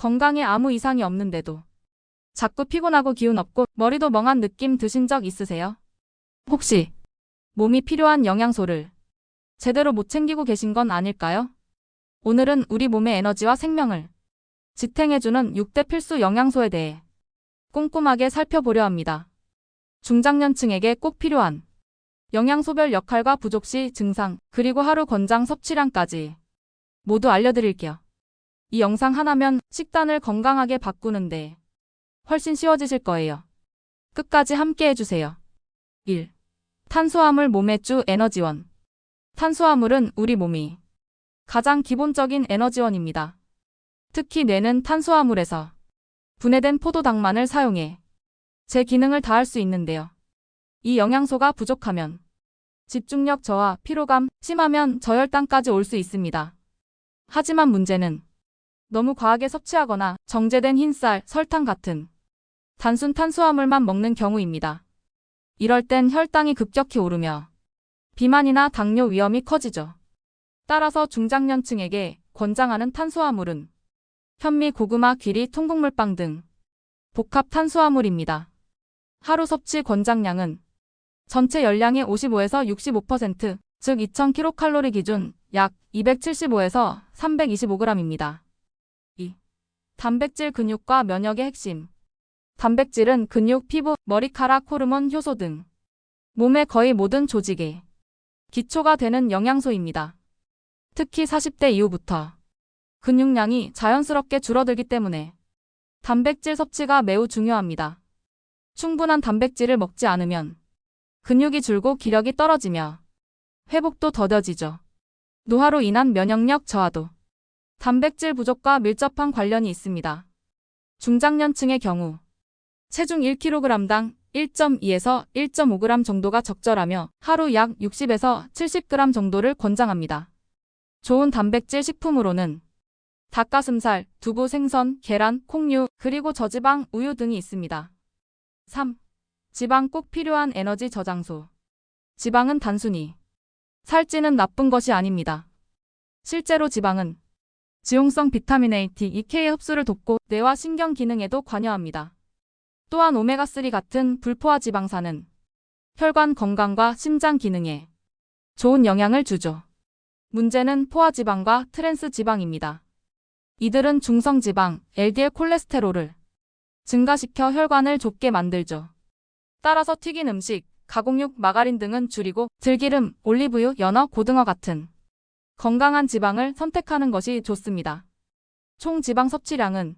건강에 아무 이상이 없는데도 자꾸 피곤하고 기운 없고 머리도 멍한 느낌 드신 적 있으세요? 혹시 몸이 필요한 영양소를 제대로 못 챙기고 계신 건 아닐까요? 오늘은 우리 몸의 에너지와 생명을 지탱해주는 6대 필수 영양소에 대해 꼼꼼하게 살펴보려 합니다. 중장년층에게 꼭 필요한 영양소별 역할과 부족 시 증상, 그리고 하루 권장 섭취량까지 모두 알려드릴게요. 이 영상 하나면 식단을 건강하게 바꾸는데 훨씬 쉬워지실 거예요. 끝까지 함께 해주세요. 1. 탄수화물 몸의 주 에너지원. 탄수화물은 우리 몸이 가장 기본적인 에너지원입니다. 특히 뇌는 탄수화물에서 분해된 포도당만을 사용해 제 기능을 다할 수 있는데요. 이 영양소가 부족하면 집중력 저하, 피로감, 심하면 저혈당까지 올 수 있습니다. 하지만 문제는 너무 과하게 섭취하거나 정제된 흰쌀, 설탕 같은 단순 탄수화물만 먹는 경우입니다. 이럴 땐 혈당이 급격히 오르며 비만이나 당뇨 위험이 커지죠. 따라서 중장년층에게 권장하는 탄수화물은 현미, 고구마, 귀리, 통곡물빵 등 복합 탄수화물입니다. 하루 섭취 권장량은 전체 열량의 55에서 65%, 즉 2000kcal 기준 약 275에서 325g입니다. 2. 단백질 근육과 면역의 핵심. 단백질은 근육, 피부, 머리카락, 호르몬, 효소 등 몸의 거의 모든 조직에 기초가 되는 영양소입니다. 특히 40대 이후부터 근육량이 자연스럽게 줄어들기 때문에 단백질 섭취가 매우 중요합니다. 충분한 단백질을 먹지 않으면 근육이 줄고 기력이 떨어지며 회복도 더뎌지죠. 노화로 인한 면역력 저하도 단백질 부족과 밀접한 관련이 있습니다. 중장년층의 경우 체중 1kg당 1.2에서 1.5g 정도가 적절하며 하루 약 60에서 70g 정도를 권장합니다. 좋은 단백질 식품으로는 닭가슴살, 두부, 생선, 계란, 콩류, 그리고 저지방, 우유 등이 있습니다. 3. 지방 꼭 필요한 에너지 저장소. 지방은 단순히 살찌는 나쁜 것이 아닙니다. 실제로 지방은 지용성 비타민 A, D, EK의 흡수를 돕고 뇌와 신경 기능에도 관여합니다. 또한 오메가3 같은 불포화 지방산은 혈관 건강과 심장 기능에 좋은 영향을 주죠. 문제는 포화지방과 트랜스 지방입니다. 이들은 중성지방, LDL 콜레스테롤을 증가시켜 혈관을 좁게 만들죠. 따라서 튀긴 음식, 가공육, 마가린 등은 줄이고 들기름, 올리브유, 연어, 고등어 같은 건강한 지방을 선택하는 것이 좋습니다. 총 지방 섭취량은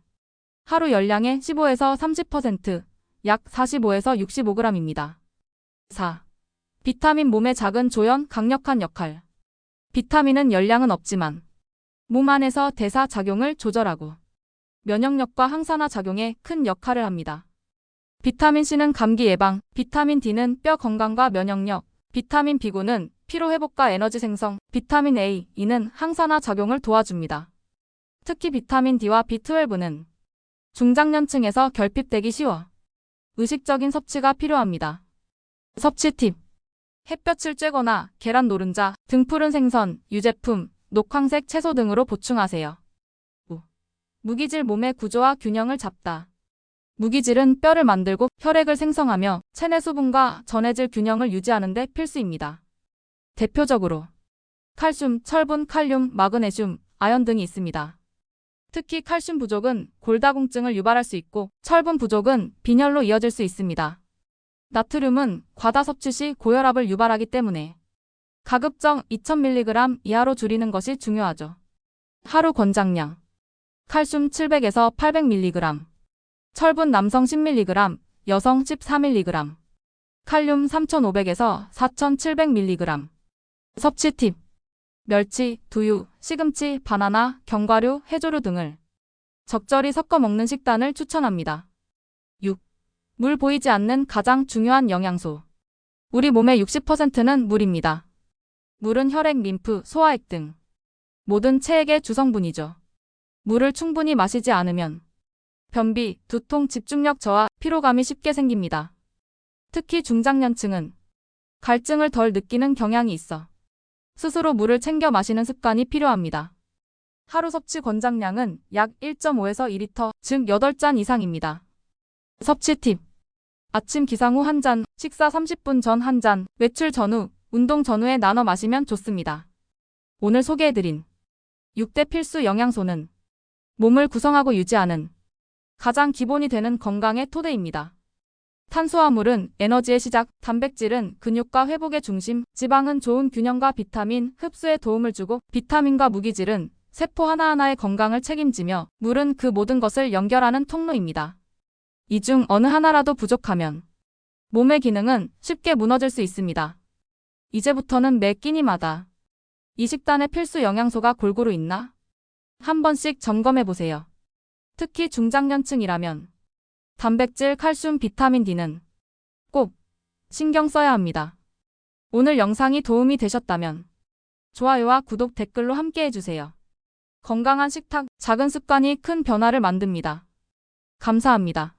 하루 열량의 15에서 30%, 약 45에서 65g입니다. 4. 비타민 몸의 작은 조연, 강력한 역할. 비타민은 열량은 없지만 몸 안에서 대사 작용을 조절하고 면역력과 항산화 작용에 큰 역할을 합니다. 비타민 C는 감기 예방, 비타민 D는 뼈 건강과 면역력, 비타민 B9는 피로 회복과 에너지 생성, 비타민 A, E는 항산화 작용을 도와줍니다. 특히 비타민 D와 B12는 중장년층에서 결핍되기 쉬워 의식적인 섭취가 필요합니다. 섭취 팁. 햇볕을 쬐거나 계란 노른자, 등 푸른 생선, 유제품, 녹황색 채소 등으로 보충하세요. 5. 무기질 몸의 구조와 균형을 잡다. 무기질은 뼈를 만들고 혈액을 생성하며 체내 수분과 전해질 균형을 유지하는 데 필수입니다. 대표적으로 칼슘, 철분, 칼륨, 마그네슘, 아연 등이 있습니다. 특히 칼슘 부족은 골다공증을 유발할 수 있고 철분 부족은 빈혈로 이어질 수 있습니다. 나트륨은 과다 섭취 시 고혈압을 유발하기 때문에 가급적 2000mg 이하로 줄이는 것이 중요하죠. 하루 권장량. 칼슘 700에서 800mg, 철분 남성 10mg, 여성 14mg, 칼륨 3500에서 4700mg. 섭취 팁. 멸치, 두유, 시금치, 바나나, 견과류, 해조류 등을 적절히 섞어 먹는 식단을 추천합니다. 6. 물 보이지 않는 가장 중요한 영양소. 우리 몸의 60%는 물입니다. 물은 혈액, 림프, 소화액 등 모든 체액의 주성분이죠. 물을 충분히 마시지 않으면 변비, 두통, 집중력 저하, 피로감이 쉽게 생깁니다. 특히 중장년층은 갈증을 덜 느끼는 경향이 있어 스스로 물을 챙겨 마시는 습관이 필요합니다. 하루 섭취 권장량은 약 1.5에서 2리터, 즉 8잔 이상입니다. 섭취 팁. 아침 기상 후 1잔, 식사 30분 전 1잔, 외출 전후, 운동 전후에 나눠 마시면 좋습니다. 오늘 소개해드린 6대 필수 영양소는 몸을 구성하고 유지하는 가장 기본이 되는 건강의 토대입니다. 탄수화물은 에너지의 시작, 단백질은 근육과 회복의 중심, 지방은 좋은 균형과 비타민, 흡수에 도움을 주고 비타민과 무기질은 세포 하나하나의 건강을 책임지며 물은 그 모든 것을 연결하는 통로입니다. 이 중 어느 하나라도 부족하면 몸의 기능은 쉽게 무너질 수 있습니다. 이제부터는 매 끼니마다 이 식단의 필수 영양소가 골고루 있나? 한 번씩 점검해보세요. 특히 중장년층이라면 단백질, 칼슘, 비타민 D는 꼭 신경 써야 합니다. 오늘 영상이 도움이 되셨다면 좋아요와 구독, 댓글로 함께 해주세요. 건강한 식탁, 작은 습관이 큰 변화를 만듭니다. 감사합니다.